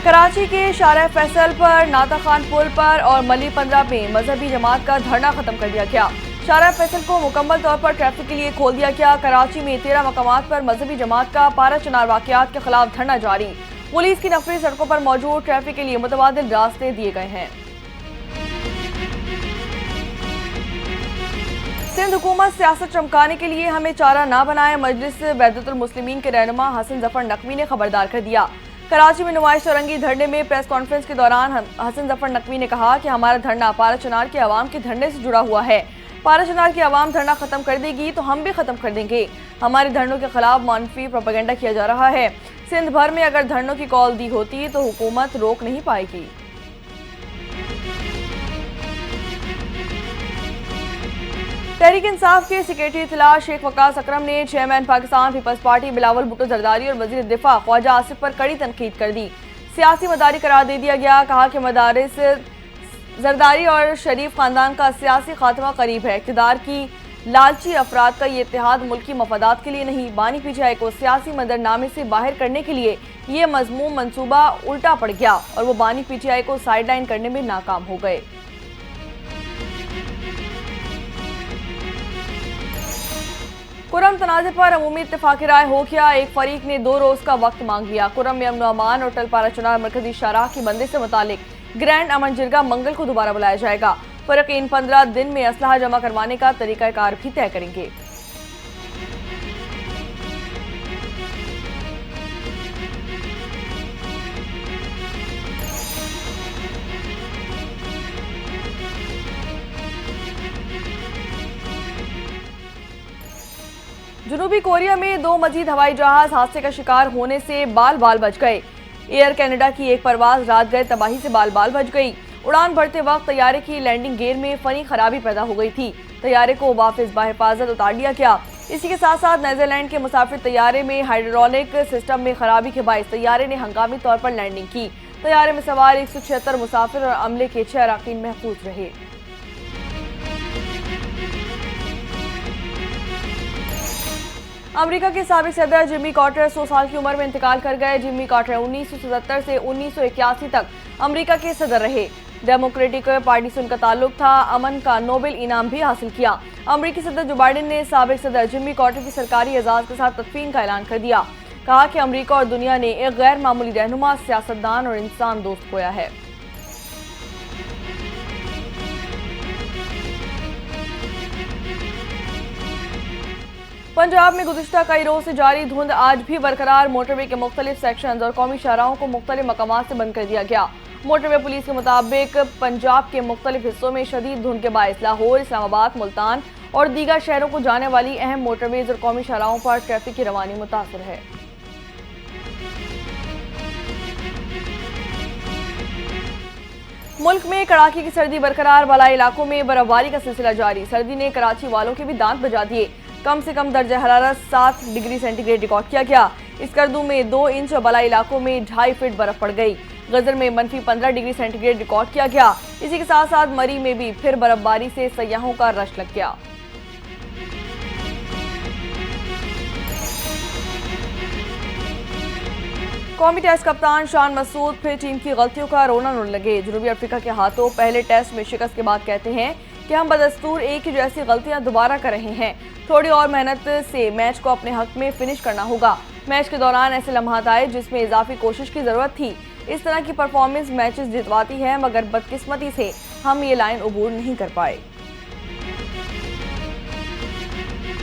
कराची के शारा फैसल पर, नाता खान पुल पर और मली 15 में मजहबी जमात का धरना खत्म कर दिया गया। शारा फैसल को मुकम्मल तौर पर ट्रैफिक के लिए खोल दिया गया। कराची में 13 मकामात पर मजहबी जमात का पारा चनार वाकयात के खिलाफ धरना जारी। पुलिस की नफरी सड़कों पर मौजूद ट्रैफिक के लिए मुतबादिल रास्ते दिए गए हैं। सिंध हुकूमत सियासत चमकाने के लिए हमें चारा ना बनाए, मजलिस वहदतुल मुस्लिमीन के रहनुमा हसन जफर नकवी ने खबरदार कर दिया। कराची में नुमाइश रंगी धरने में प्रेस कॉन्फ्रेंस के दौरान हसन जफर नकवी ने कहा कि हमारा धरना पारा चनार के अवाम के धरने से जुड़ा हुआ है। पारा चनार की अवाम धरना खत्म कर देगी तो हम भी खत्म कर देंगे। हमारे धरनों के खिलाफ मनफी प्रोपेगेंडा किया जा रहा है। सिंध भर में अगर धरनों की कॉल दी होती तो हुकूमत रोक नहीं पाएगी। तहरीक इंसाफ के सेक्रेटरी इत्तला शेख वकास अकरम ने chairman Pakistan people's party Bilawal Bhutto Zardari और वजीर दिफा ख्वाजा आसिफ पर कड़ी तनकीद कर दी। सियासी मदारी करार दे दिया गया। कहा कि मदारिस जरदारी और शरीफ खानदान का सियासी खात्मा करीब है। इक़्तिदार की लालची अफराद का ये इत्तेहाद मुल्की मफादात के लिए नहीं, बानी पीछे को सियासी मंजरनामे से बाहर करने के लिए ये मजमूम मनसूबा उल्टा पड़ गया और वो बानी पीटीआई को साइडलाइन करने में नाकाम हो गए। कुरम तनाज़े पर अमूमी इत्तेफाक़ी राय हो गया। एक फरीक ने 2 रोज़ का वक्त मांग लिया। कुरम में अमन अमान और टलपारा चनार मरकजी शाहराह की बंदी से मुतालिक ग्रैंड अमन जिरगा मंगल को दोबारा बुलाया जाएगा। फ़रीक़ीन 15 दिन में असलहा जमा करवाने का तरीक़ाकार भी तय करेंगे। जनूबी कोरिया में 2 मजीद हवाई जहाज हादसे का शिकार होने से बाल बाल बच गए। एयर कनाडा की एक परवाज रात गए तबाही से बाल बाल बच गई। उड़ान भरते वक्त तैयारे की लैंडिंग गियर में फनी खराबी पैदा हो गई थी। तैयारे को वापस बाहिफाजत उतार लिया गया। इसी के साथ साथ नीदरलैंड के मुसाफिर तैयारे में हाइड्रोलिक सिस्टम में खराबी के बायस तैयारे ने हंगामी तौर पर लैंडिंग की। तैयारे में सवार 176 मुसाफिर और अमले के 6 अरकान महफूज रहे। अमेरिका के साबिक सदर जिमी कार्टर 100 साल की उम्र में इंतकाल कर गए। जिमी कार्टर 1977 से 1981 तक अमेरिका के सदर रहे। डेमोक्रेटिक पार्टी से उनका ताल्लुक था। अमन का नोबेल इनाम भी हासिल किया। अमेरिकी सदर जो बाइडेन ने साबिक सदर जिमी कार्टर की सरकारी एजाज के साथ तदफीन का ऐलान कर दिया। कहा कि अमेरिका और दुनिया ने एक गैर मामूली रहनुमा, सियासतदान और इंसान दोस्त खोया है। पंजाब में गुज़िश्ता कई रोज से जारी धुंध आज भी बरकरार। मोटरवे के मुख्तलिफ सेक्शंस और कौमी शाहराहों को मुख्तलिफ मकामात से बंद कर दिया गया। मोटरवे पुलिस के मुताबिक पंजाब के मुख्तलिफ हिस्सों में शदीद धुंध के बायस लाहौर, इस्लामाबाद, मुल्तान और दीगर शहरों को जाने वाली अहम मोटरवेज और कौमी शाहराहों पर ट्रैफिक की रवानी मुतासर है। मुल्क में कड़ाके की सर्दी बरकरार। बलाई इलाकों में बर्फबारी का सिलसिला जारी। सर्दी ने कराची वालों के भी दांत बजा दिए। कम से कम दर्जा हरारत 7 डिग्री सेंटीग्रेड रिकॉर्ड किया गया। इस गर्दू में 2 इंच और बलाई इलाकों में 2.5 फीट बर्फ पड़ गई। गजर में -15 डिग्री सेंटीग्रेड रिकॉर्ड किया गया। इसी के साथ साथ मरी में भी फिर बर्फबारी से सयाहों का रश लग गया। कौमी टेस्ट कप्तान शान मसूद फिर टीम की गलतियों का रोना रोने लगे। जनूबी अफ्रीका के हाथों पहले टेस्ट में शिकस्त के बाद कहते हैं कि हम बदस्तूर एक ही जैसी गलतियां दोबारा कर रहे हैं। थोड़ी और मेहनत से मैच को अपने हक में फिनिश करना होगा। मैच के दौरान ऐसे लम्हात आए जिसमें इजाफी कोशिश की जरूरत थी। इस तरह की परफॉर्मेंस मैचेस जितवाती है, मगर बदकिस्मती से हम ये लाइन अबूर नहीं कर पाए।